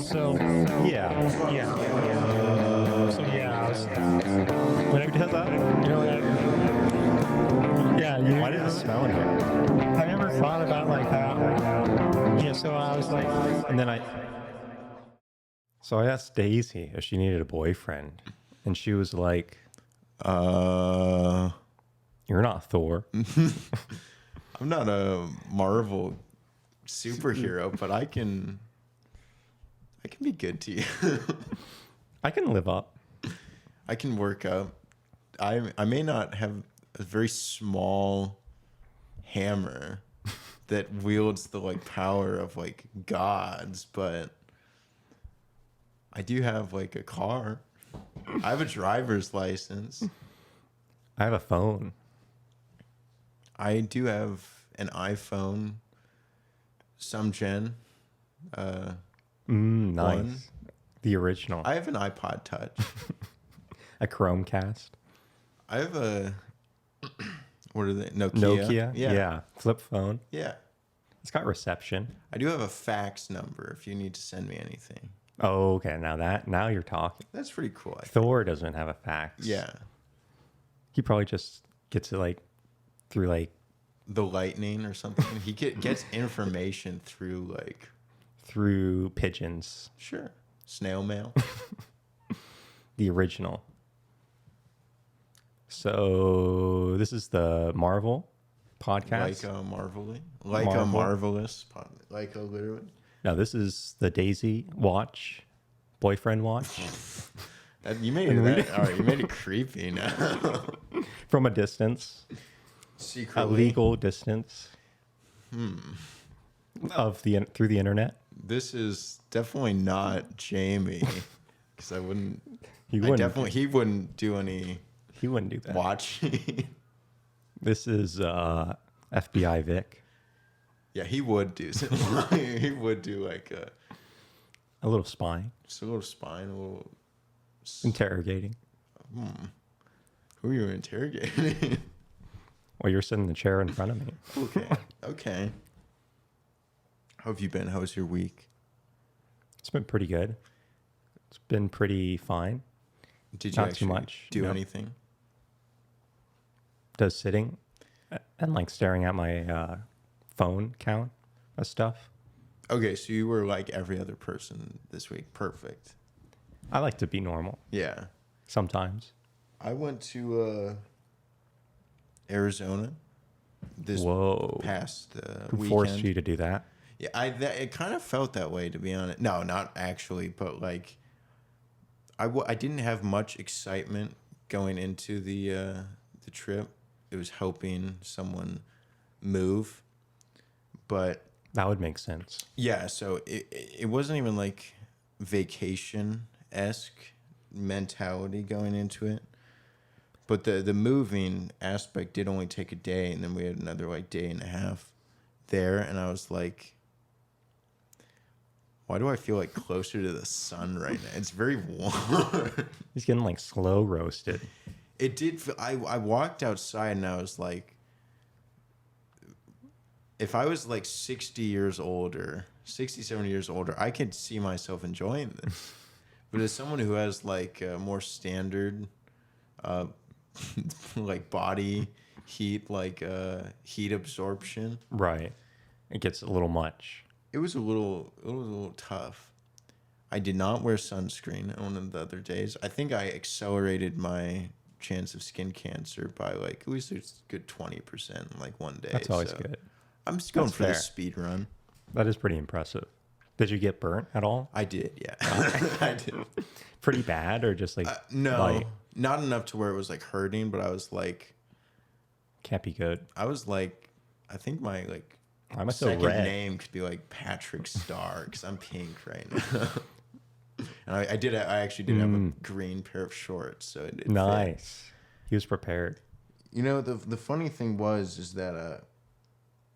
So Yeah. yeah. So yeah, I was, Who does that? you know, yeah. Why does it smell in here? I never thought about like that. Yeah. So I was like, And then So I asked Daisy if she needed a boyfriend, and she was like, Uh, "You're not Thor." I'm not a Marvel superhero, but I can be good to you. I can live up. I can work up. I may not have a very small hammer that wields the like power of like gods, but I do have like a car. I have a driver's license. I have a phone. I do have an iPhone, some gen. Nice. One. The original. I have an iPod Touch. A Chromecast. I have a what are they? Nokia. Nokia. Yeah. Flip phone. Yeah. It's got reception. I do have a fax number if you need to send me anything. Oh, okay. Now you're talking. That's pretty cool. I think. Thor doesn't have a fax. Yeah. He probably just gets it like through like The lightning or something. He gets information through like through pigeons. sure snail mail. The original. So this is the Marvel podcast. Like a Marvel. marvelous, like a literally. No, this is the Daisy watch, boyfriend watch You made it. All right, you made it creepy now. from a distance, Secretly. a legal distance of through the internet. This is definitely not Jamie, because I wouldn't. He I wouldn't. definitely he wouldn't do any He wouldn't do that. watching. This is FBI Vic. Yeah, he would do. He would do like A little spying, just a little spine, a little. interrogating. Who are you interrogating? While you're sitting in the chair in front of me. Okay. How have you been? How was your week? It's been pretty good. It's been pretty fine. Did you Not too actually much, do no. anything? Does sitting and like staring at my phone count of stuff? Okay, so you were like every other person this week. Perfect. I like to be normal Yeah. sometimes. I went to Arizona this Whoa. past Who weekend. forced you to do that? Yeah, it kind of felt that way, to be honest. No, not actually, but like I didn't have much excitement going into the trip. It was helping someone move, but That would make sense. yeah, so it wasn't even like vacation-esque mentality going into it. But the moving aspect did only take a day, and then we had another like day and a half there, and I was like, why do I feel like closer to the sun right now? It's very warm. He's getting like slow roasted. It did feel, I walked outside and I was like, if I was like 60 years older, 60, 70 years older, I could see myself enjoying this. But as someone who has like a more standard like body heat, like heat absorption, Right. It gets a little much. it was a little tough. I did not wear sunscreen on one of the other days. I think I accelerated my chance of skin cancer by like at least a good 20% in like one day. That's always So good. I'm just going That's for the fair. speed run. That is pretty impressive. Did you get burnt at all? I did, yeah. I did. Pretty bad or just like No, light? not enough to where it was like hurting, but I was like, Can't be good. I think my like Why am I so second red? name could be like Patrick Star because I'm pink right now. And I actually did have a green pair of shorts, so it fit. Nice. He was prepared. You know, the funny thing is that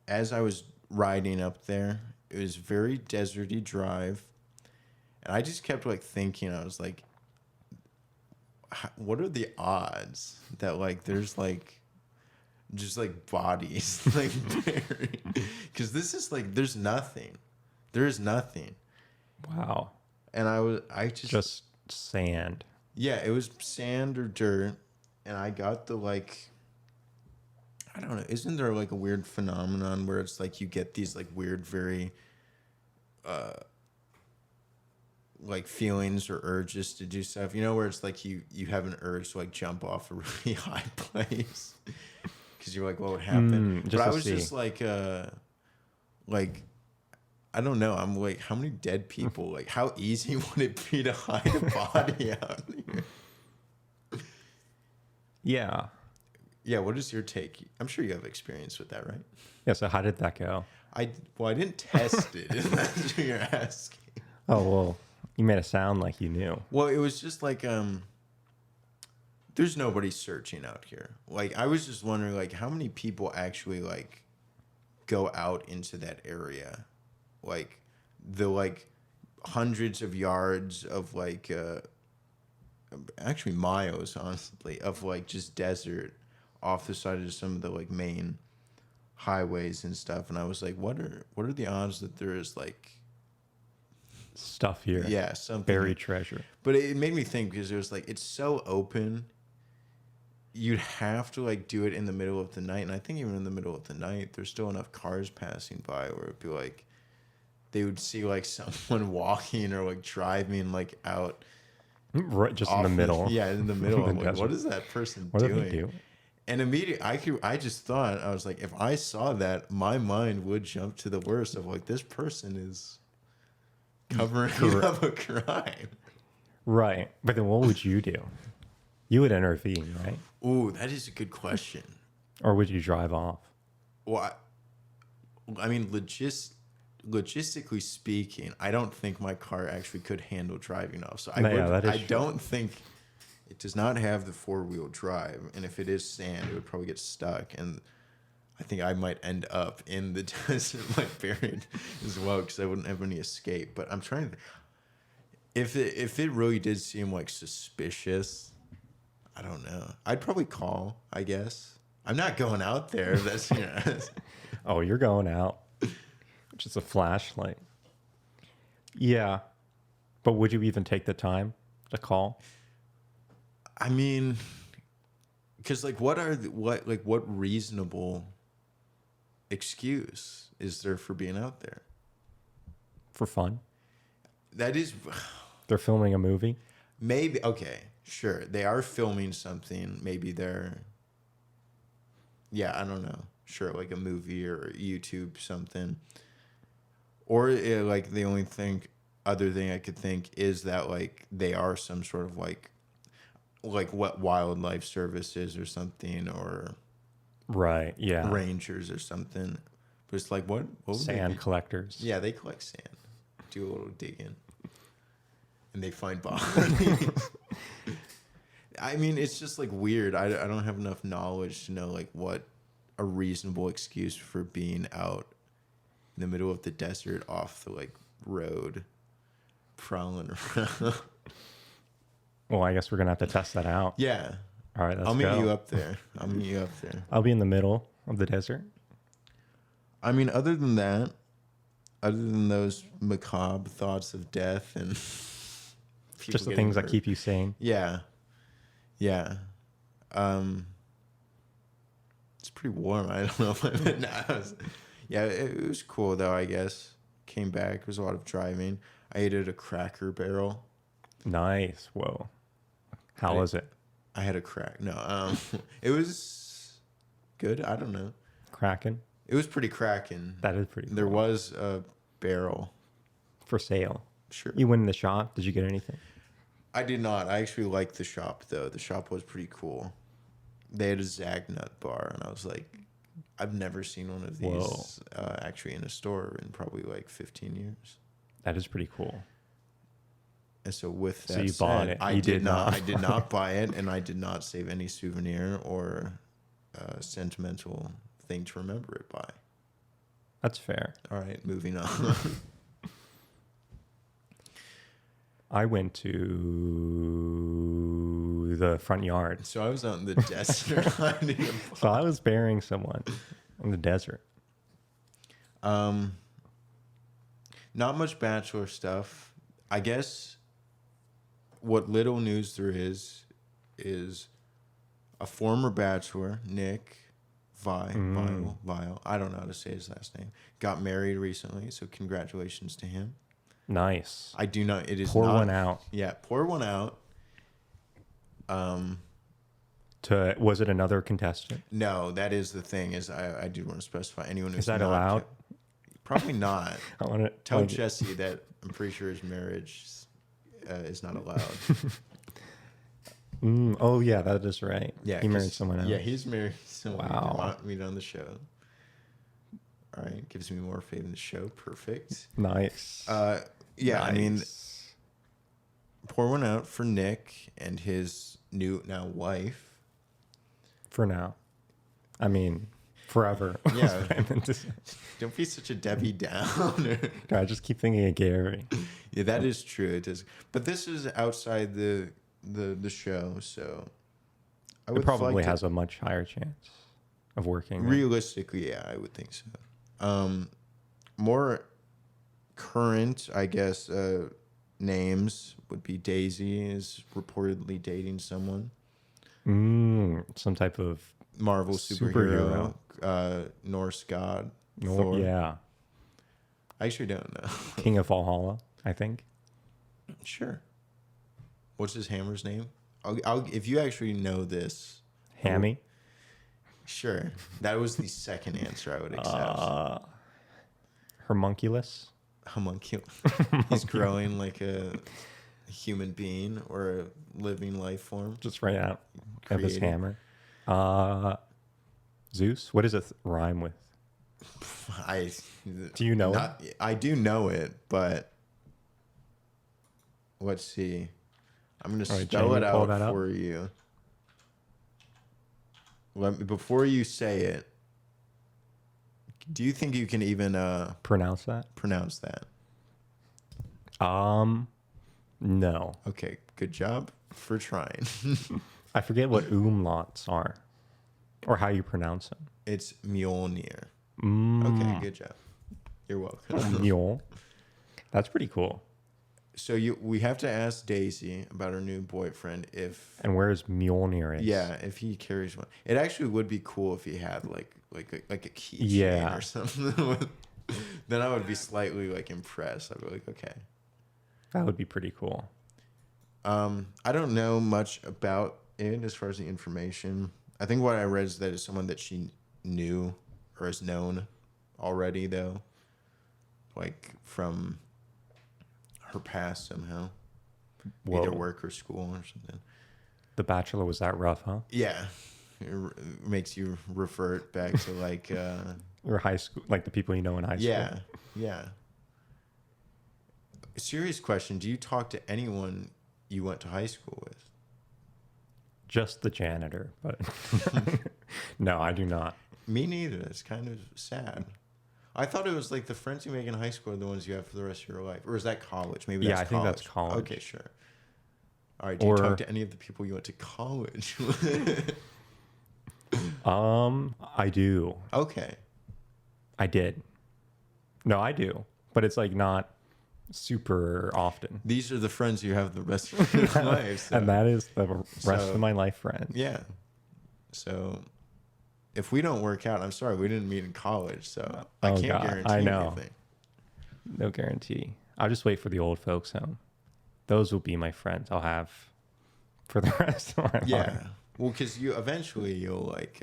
as I was riding up there, it was very deserty drive, and I just kept like thinking, I was like, what are the odds that like there's like just like bodies like buried? Because this is like there is nothing. Wow. just sand. Yeah, it was sand or dirt, and I got the like. I don't know. Isn't there like a weird phenomenon where it's like you get these like weird, very, like feelings or urges to do stuff? You know, where it's like you have an urge to like jump off a really high place because you're like, what would happen? But I was just like I don't know. I'm like, how many dead people? Like, how easy would it be to hide a body out here? Yeah. Yeah, what is your take? I'm sure you have experience with that, right? Yeah, so how did that go? I didn't test it. If that's what you're asking. Oh, well, you made it sound like you knew. Well, it was just like there's nobody searching out here. Like, I was just wondering, like, how many people actually like go out into that area, like the like hundreds of yards of like actually miles, honestly, of like just desert off the side of some of the like main highways and stuff. And I was like, what are the odds that there is like Stuff here. yeah, something Buried treasure. But it made me think because it was like it's so open. You'd have to like do it in the middle of the night, and I think even in the middle of the night, there's still enough cars passing by where it'd be like they would see like someone walking or like driving like out Right, just in the middle. Yeah, in the middle. The I'm like, desert. what is that person What doing? did he do? And immediately, I just thought, I was like, if I saw that, my mind would jump to the worst of like, this person is covering up a crime. Right. But then what would you do? You would intervene, right? Ooh, that is a good question. Or would you drive off? Well, I mean, logistically speaking, I don't think my car actually could handle driving off. So I don't think it does not have the 4-wheel drive. And if it is sand, it would probably get stuck. And I think I might end up in the desert, like buried as well, because I wouldn't have any escape. But I'm trying to. If it really did seem like suspicious, I don't know. I'd probably call, I guess. I'm not going out there. That's Oh, you're going out. Just a flashlight. Yeah. But would you even take the time to call? I mean, because like, what reasonable excuse is there for being out there? For fun? That is, They're filming a movie? maybe, okay, sure. They are filming something. Maybe they're, yeah, I don't know. Sure, like a movie or YouTube something. Or like the only other thing I could think is that like they are some sort of like what wildlife services or something, or Right, yeah. rangers or something. But it's like, what would Sand collectors. Yeah, they collect sand, do a little digging, and they find bodies. I mean, it's just like weird. I don't have enough knowledge to know like what a reasonable excuse for being out in the middle of the desert off the like road prowling around. Well, I guess we're going to have to test that out. Yeah. All right, let's I'll meet go. you up there. I'll be in the middle of the desert. I mean, other than that, other than those macabre thoughts of death and people Just the getting things that hurt. keep you sane. Yeah. Yeah. It's pretty warm. I don't know if yeah, it was cool though, I guess. Came back. It was a lot of driving. I ate at a Cracker Barrel. Nice. Whoa. How was it? I had a crack. No, it was good. I don't know. Cracking? It was pretty cracking. That is pretty cool. There was a barrel. For sale. Sure. You went in the shop. Did you get anything? I did not. I actually liked the shop, though. The shop was pretty cool. They had a Zagnut bar, and I was like, I've never seen one of these actually in a store in probably like 15 years. That is pretty cool. And so with that So you said, bought it. I You did did not. not. I did not buy it, and I did not save any souvenir or sentimental thing to remember it by. That's fair. All right, moving on. I went to the front yard. So I was out in the desert hiding. So I was burying someone in the desert. Not much Bachelor stuff. I guess what little news there is a former Bachelor, Nick Vile. I don't know how to say his last name. Got married recently, so congratulations to him. Nice. I do not. It is Pour not, one out. Yeah, pour one out. Was it another contestant? No, that is the thing. Is I do want to specify anyone who's Is that not allowed? Probably not. I want to Tell Jesse that I'm pretty sure his marriage is not allowed. Oh yeah, that is right. Yeah, he married 'cause- someone else. Yeah, he's married someone who Wow. did not meet on the show. All right, gives me more faith in the show. Perfect. Nice. Yeah, I mean, Nice. pour one out for Nick and his new now wife. For now. I mean, forever. Yeah. I meant to say. Don't be such a Debbie Downer. I just keep thinking of Gary. Yeah, that is true. It is, but this is outside the show, so I It probably like to- has a much higher chance of working. realistically, yeah, I would think so. More current, I guess, names would be Daisy is reportedly dating someone. Some type of Marvel superhero, Norse god, Thor. yeah, I actually don't know. King of Valhalla, I think. Sure. What's his hammer's name? I'll if you actually know this. Hammy. Sure. That was the second answer I would accept. Homunculus. Homunculus. He's growing like a human being or a living life form. Just right out of his Created. hammer. Zeus. What does it rhyme with? Do you know it? I do know it, but let's see. I'm going to All right, spell Jamie, it pull out that up. for you. Before you say it, do you think you can even Pronounce that? pronounce that? No. Okay, good job for trying. I forget what umlauts are, or how you pronounce them. It's Mjolnir. Mm. Okay, good job. You're welcome. Mule. That's pretty cool. So we have to ask Daisy about her new boyfriend if And where's Mjolnir is? yeah, if he carries one. It actually would be cool if he had like a keychain Yeah. or something. Then I would be slightly like impressed. I'd be like, okay. That would be pretty cool. I don't know much about it as far as the information. I think what I read is that it's someone that she knew or has known already, though, like from her past somehow, either Whoa. work or school or something. The Bachelor was that rough, huh? Yeah, makes you revert back to like, Or high school, like the people you know in high school. yeah, yeah. Serious question: do you talk to anyone you went to high school with? Just the janitor, but no, I do not. Me neither. It's kind of sad. I thought it was like the friends you make in high school are the ones you have for the rest of your life. Or is that college? Maybe Yeah, that's I think that's college. Okay, sure. All right. Do you Or- talk to any of the people you went to college with? I do. Okay. I did. No, I do, but it's like not super often. These are the friends you have the rest of your life. So. And that is the rest So- of my life friends. Yeah. So if we don't work out, I'm sorry, we didn't meet in college. So I Oh, can't God, guarantee I know. anything. No guarantee. I'll just wait for the old folks home. Those will be my friends I'll have for the rest of my Yeah. life. Well, because you'll like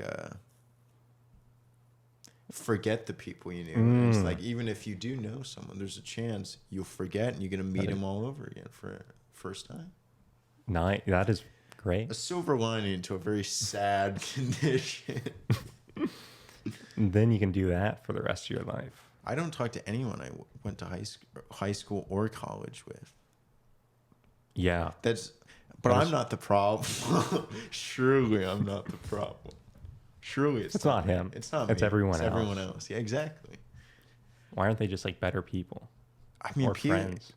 forget the people you knew. It's like even if you do know someone, there's a chance you'll forget and you're gonna meet them all over again for first time. That is great. A silver lining to a very sad condition. And then you can do that for the rest of your life. I don't talk to anyone I went to high school or college with. Yeah. But I'm not the problem. Surely I'm not the problem. Surely it's not me. him. It's not It's me. everyone It's everyone else. else. Yeah, exactly. Why aren't they just like better people I mean, or friends?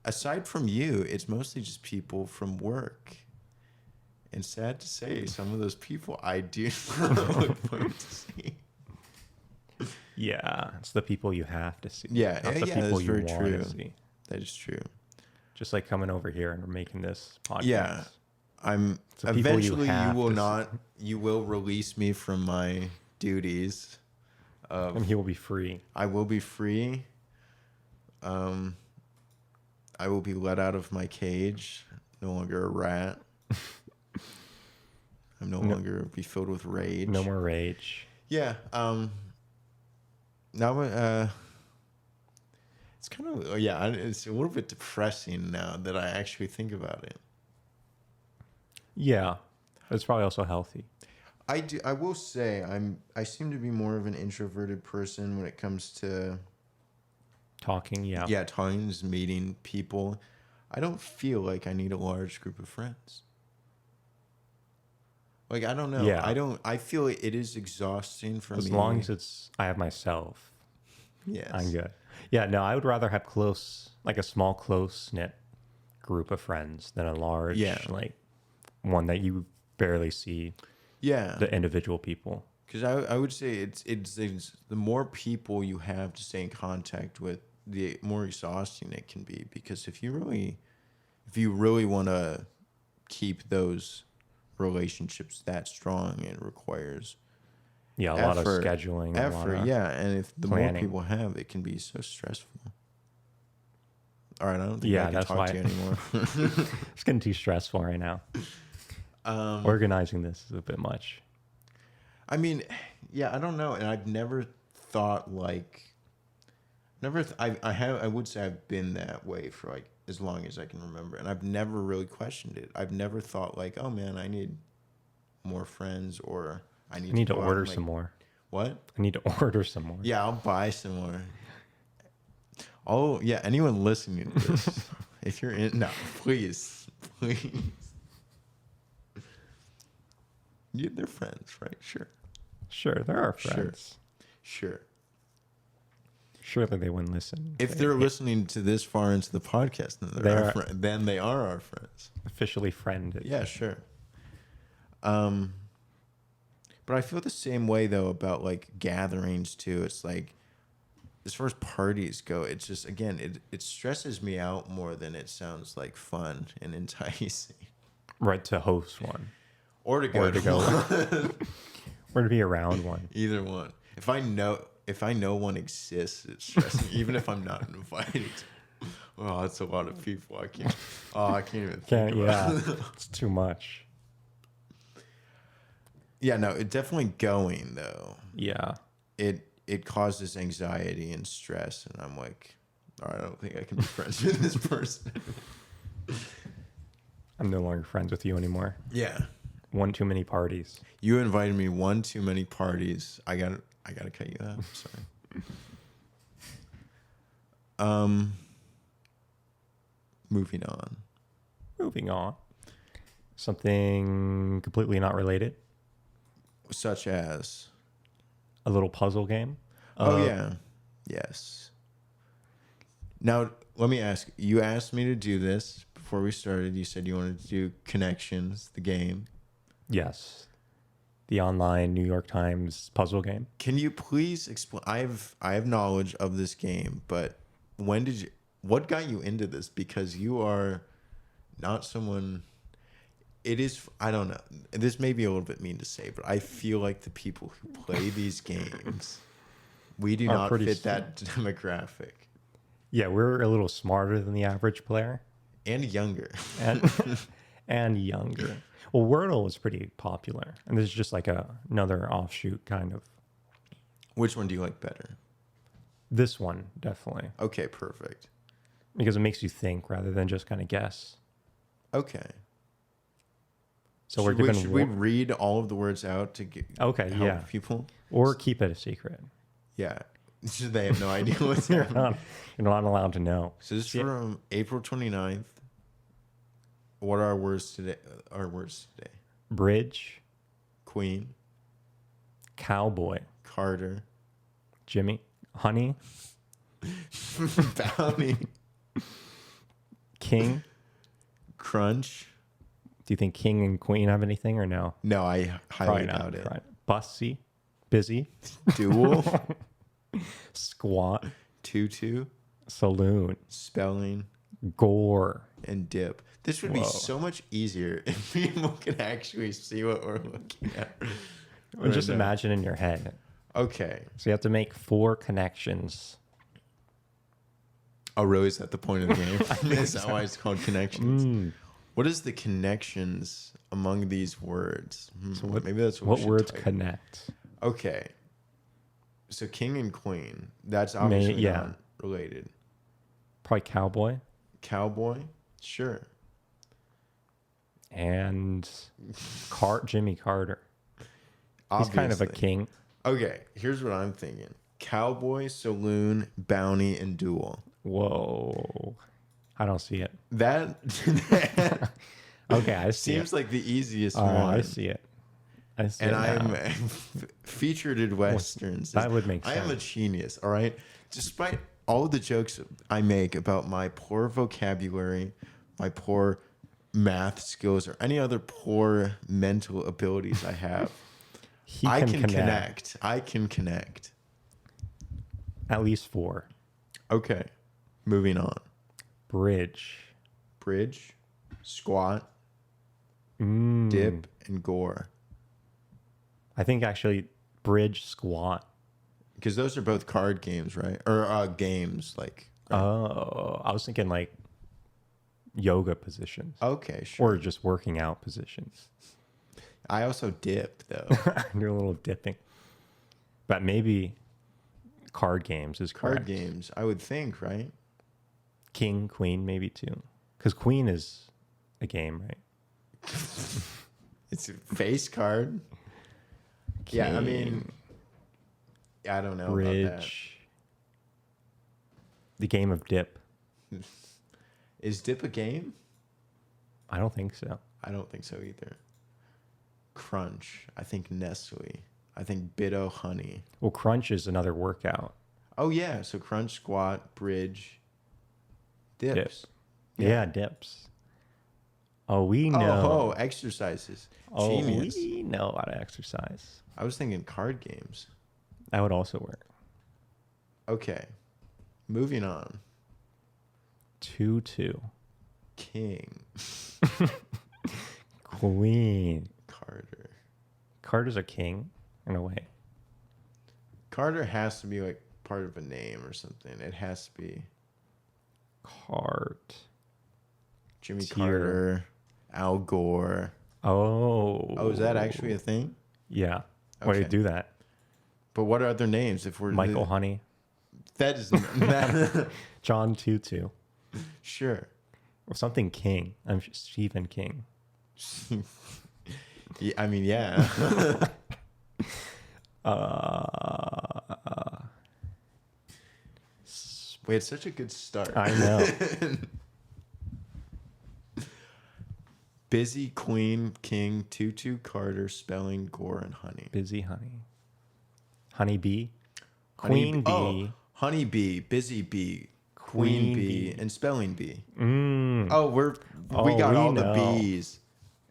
aside from you, it's mostly just people from work. And sad to say, some of those people I do not look forward to see. Yeah, it's the people you have to see. Yeah, not the yeah, people that's you very want true. to see. That is true. just like coming over here and making this podcast. Yeah. I'm So people eventually you have will to not you will release me from my duties. And he will be free. I will be free. I will be let out of my cage. No longer a rat. I'm no longer be filled with rage. No more rage. Yeah. Now it's kind of it's a little bit depressing now that I actually think about it. Yeah. It's probably also healthy. I will say I seem to be more of an introverted person when it comes to Talking, yeah. talking, just meeting people. I don't feel like I need a large group of friends. Like, I don't know. Yeah. I feel it is exhausting for me. As long as I have myself, Yes. I'm good. Yeah, no, I would rather have like a small, close-knit group of friends than a large, like one that you barely see the individual people. Because I would say it's the more people you have to stay in contact with, the more exhausting it can be. Because if you really want to keep those relationships that strong, it requires a lot of scheduling, a lot of and if the planning. more people have, it can be so stressful. All right, I don't think I can that's talk why to you anymore. It's getting too stressful right now. Organizing this is a bit much. I mean, I don't know, and I've never thought like, I would say I've been that way for like as long as I can remember, and I've never really questioned it. I've never thought like, oh man, I need more friends, or I need to go out order and, like, some more. What? I need to order some more. Yeah, I'll buy some more. Oh yeah, anyone listening to this, if you're in, no, please. They're friends, right? Sure, there are friends. Sure. Surely they wouldn't listen. If they're listening to this far into the podcast, then they are our friends. Officially friended. Yeah, sure. But I feel the same way though about like gatherings too. It's like, as far as parties go, it's just, again, it stresses me out more than it sounds like fun and enticing. Right, to host one. Or to go. Or to be around one. Either one. If I know one exists, it's stressing, even if I'm not invited. Well, that's a lot of people. I can't even think about it. It's too much. Yeah, no, it definitely going though. Yeah. It causes anxiety and stress, and I'm like, all right, I don't think I can be friends with this person. I'm no longer friends with you anymore. Yeah. One too many parties. You invited me one too many parties. I gotta cut you out. Sorry. Moving on. Something completely not related. Such as A little puzzle game. Yes. Now let me ask. You asked me to do this before we started. You said you wanted to do Connections, the game. Yes. The online New York Times puzzle game. Can you please explain? I have knowledge of this game, but what got you into this? Because you are not someone. It is, I don't know. This may be a little bit mean to say, but I feel like the people who play these games, we do not fit that demographic. Yeah, we're a little smarter than the average player. And younger. And younger. Well, Wordle was pretty popular. And this is just like another offshoot kind of. Which one do you like better? This one, definitely. Okay, perfect. Because it makes you think rather than just kind of guess. Okay. So should we read all of the words out to help people? Or keep it a secret. Yeah. So they have no idea what's happening. You're not allowed to know. So this is from April 29th. What are our words today? Bridge. Queen. Cowboy. Carter. Jimmy. Honey. Bounty. King. Crunch. Do you think king and queen have anything or no? No, I highly doubt it. Bussy. Busy. Duel. Squat. Tutu. Saloon. Spelling. Gore. and dip. This would be so much easier if people can actually see what we're looking at. Or just imagine in your head. Okay. So you have to make 4 connections. Oh, really? Is that the point of the game? Is that why it's called connections? What is the connections among these words? So what, maybe that's what words connect. Okay. So king and queen. That's obviously not related. Probably cowboy. Cowboy? Sure. And Jimmy Carter. Obviously. He's kind of a king. Okay, here's what I'm thinking. Cowboy, saloon, bounty, and duel. Whoa. I don't see it. That okay, I see seems it. like the easiest Oh, one. I see it. And I'm featured in Westerns. That would make sense. I am a genius, all right? Despite all the jokes I make about my poor vocabulary, my poor math skills, or any other poor mental abilities I have, I can connect. I can connect. At least 4. Okay, moving on. Bridge, squat, dip, and gore. I think actually bridge, squat. Because those are both card games, right? Or games, like. Right? Oh, I was thinking like yoga positions. Okay, sure. Or just working out positions. I also dip, though. Do a little dipping. But maybe card games is correct. Card games, I would think, right? King, queen, maybe too. Because queen is a game, right? It's a face card. King, yeah, I mean, I don't know bridge. about that. The game of dip. Is dip a game? I don't think so. I don't think so either. Crunch. I think Nestle. I think Bit-O Honey. Well, crunch is another workout. Oh, yeah. So crunch, squat, bridge, dips. Yeah, dips. Oh, we know. Oh, exercises. Oh, Genius. we know how to exercise. I was thinking card games. That would also work. Okay. Moving on. 2-2. King. Queen. Carter. Carter's a king, in a way. Carter has to be like part of a name or something. It has to be Cart. Jimmy Carter, Al Gore. Oh, is that actually a thing? Yeah. Why do you do that? But what are other names? If we're Michael Honey. that is that. John Tutu. Sure. Or something King. I'm Stephen King. Yeah, I mean, yeah. Wait, it's such a good start. I know. Busy, Queen, King, Tutu, Carter, Spelling, Gore, and Honey. Busy Honey. Honey Bee. Queen Bee. Oh, Honey Bee, Busy Bee, Queen Bee, and Spelling Bee. Oh, we got all the bees.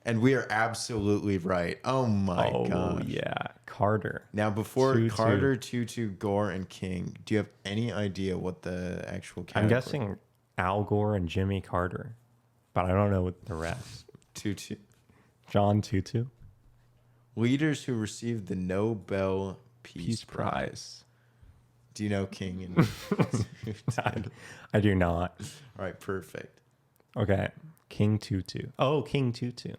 And we are absolutely right. Oh my gosh. Oh yeah, Carter. Now before Tutu. Carter, Tutu, Gore, and King, do you have any idea what the actual category? I'm guessing Al Gore and Jimmy Carter, but I don't know what the rest. Tutu. John Tutu. Leaders who received the Nobel Peace Prize. Do you know King and I do not. All right, perfect. Okay. King Tutu. Oh, King Tutu.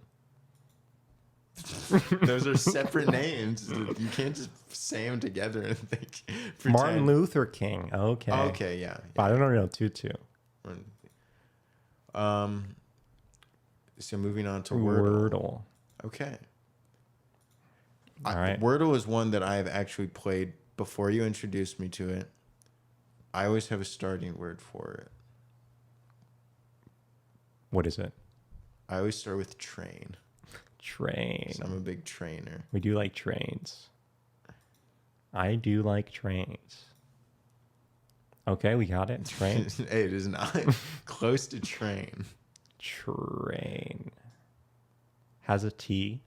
Those are separate names. You can't just say them together and think. Martin Luther King. Okay. Okay, yeah. But I don't know Tutu. So moving on to Wordle. Okay. All right. Wordle is one that I have actually played before you introduced me to it. I always have a starting word for it. What is it? I always start with train. Train. So I'm a big trainer. We do like trains. I do like trains. Okay, we got it. Train. Hey, it is not close to train. Train. Has a T.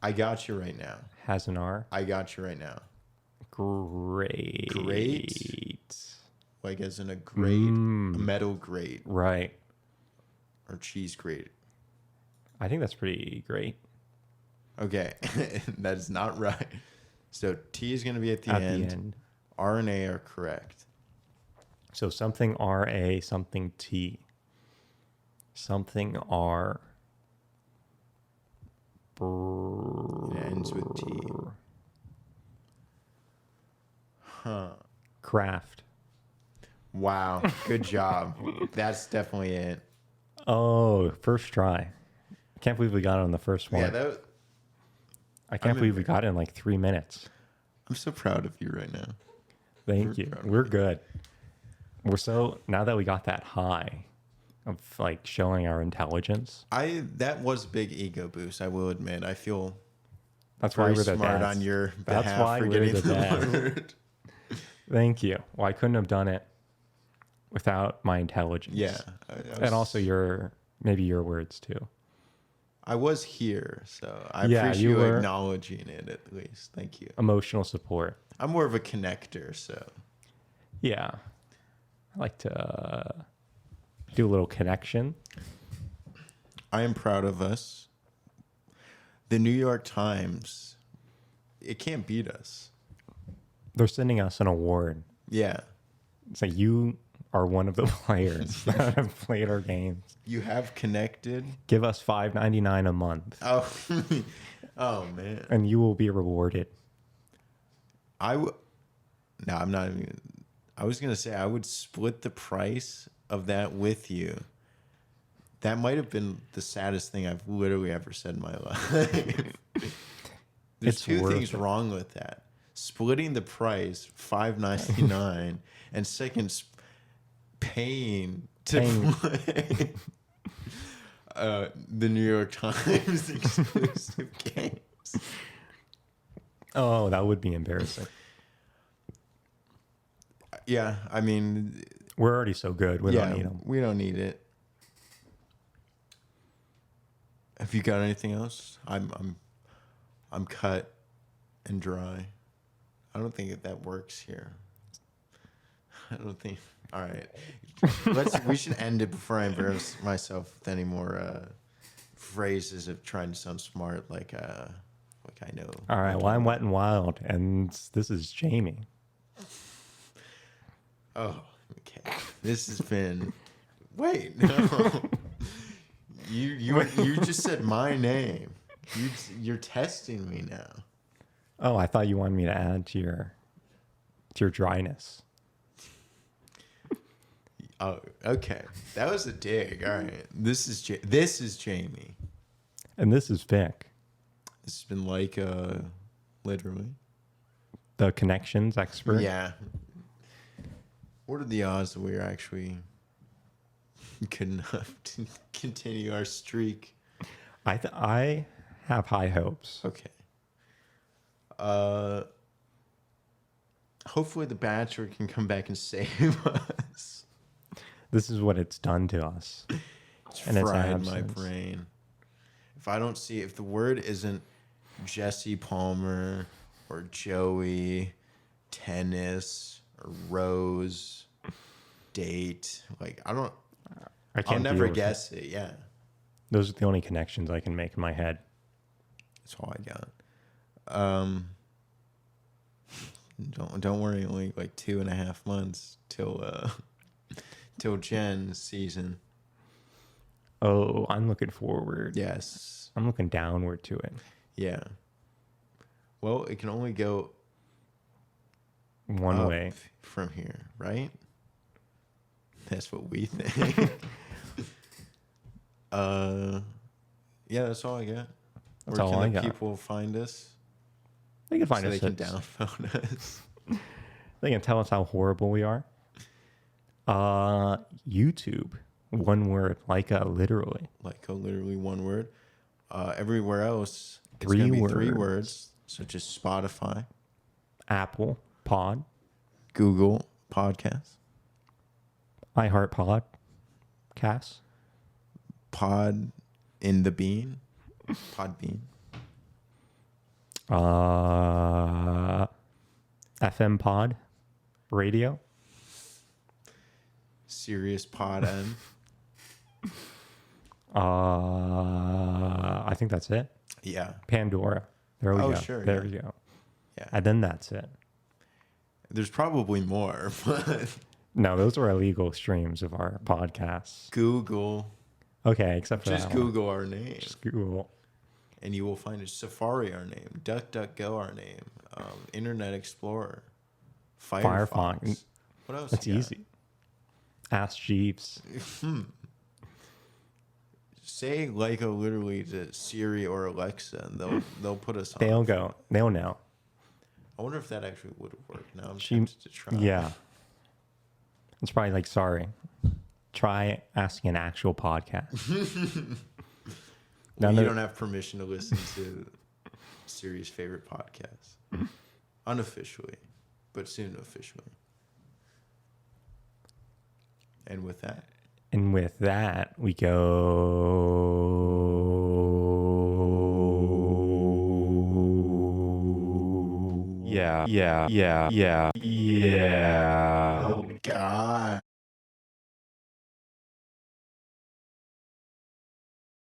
I got you right now. Has an R. I got you right now. Great. Great. like as in a grate, a metal grate. Right. Or cheese grate. I think that's pretty great. Okay. That is not right. So T is going to be at the end. R and A are correct. So something R-A, something T. Something R. It ends with T. Huh. Craft. Wow. Good job. That's definitely it. Oh, first try. I can't believe we got it on the first one. Yeah, I can't believe we got it in like 3 minutes. I'm so proud of you right now. Thank you. We're good. We're so, now that we got that high of like showing our intelligence. That was a big ego boost, I will admit. I feel that's why we're the smart dads. on your behalf. That's why we're the dads. Thank you. Well, I couldn't have done it without my intelligence. Yeah. And also maybe your words too. I was here, so I appreciate you acknowledging it at least. Thank you. Emotional support. I'm more of a connector, so. Yeah. I like to do a little connection. I am proud of us. The New York Times, it can't beat us. They're sending us an award. Yeah. So you are one of the players that have played our games. You have connected. Give us $5.99 a month. Oh, oh man! And you will be rewarded. No, I'm not even. I was gonna say I would split the price of that with you. That might have been the saddest thing I've literally ever said in my life. There's two things wrong with that: splitting the price, $5.99, and second, paying to play the New York Times exclusive games. Oh, that would be embarrassing. Yeah, I mean, we're already so good. We don't need them. We don't need it. Have you got anything else? I'm cut and dry. I don't think that works here. I don't think. All right, we should end it before I embarrass myself with any more phrases of trying to sound smart, like I know. All right. Well, I'm Wet and Wild, and this is Jamie. Oh, okay. This has been. Wait, no. You just said my name. You're testing me now. Oh, I thought you wanted me to add to your dryness. Oh, okay. That was a dig. All right. This is Jamie. And this is Vic. This has been like literally the connections expert. Yeah. What are the odds that we're actually good enough to continue our streak? I have high hopes. Okay. Hopefully the Bachelor can come back and save us. This is what it's done to us. It's fried my brain. If the word isn't Jesse Palmer or Joey, tennis or Rose, date, like I'll never guess it. Yeah. Those are the only connections I can make in my head. That's all I got. Don't worry, only like 2.5 months till Jen's season. Oh, I'm looking forward. Yes. I'm looking downward to it. Yeah. Well, it can only go one way from here, right? That's what we think. Yeah, that's all I got. That's all I got. People find us. They can find us. They can downvote us. They can tell us how horrible we are. YouTube, one word, literally. Literally one word. Everywhere else, it's 3 words. 3 words, such as Spotify, Apple Pod, Google Podcasts, iHeart Podcast, Pod in the Bean, Podbean, FM Pod, Radio, Serious Pod N. I think that's it. Yeah. Pandora. There we go. Sure. There we go. Yeah. And then that's it. There's probably more, but no, those were illegal streams of our podcasts. Google. Okay, except for just that Google our name. Just Google. And you will find Safari our name, DuckDuckGo our name, Internet Explorer, Firefox. What else? That's easy. Ask Jeeves. Say Leica literally to Siri or Alexa, and they'll put us on. They'll go. They'll know. I wonder if that actually would work. Now I'm tempted to try. Yeah. It's probably like, sorry. Try asking an actual podcast. Well, you don't have permission to listen to Siri's favorite podcast. Unofficially, but soon officially. And with that, we go. Yeah. Oh, God.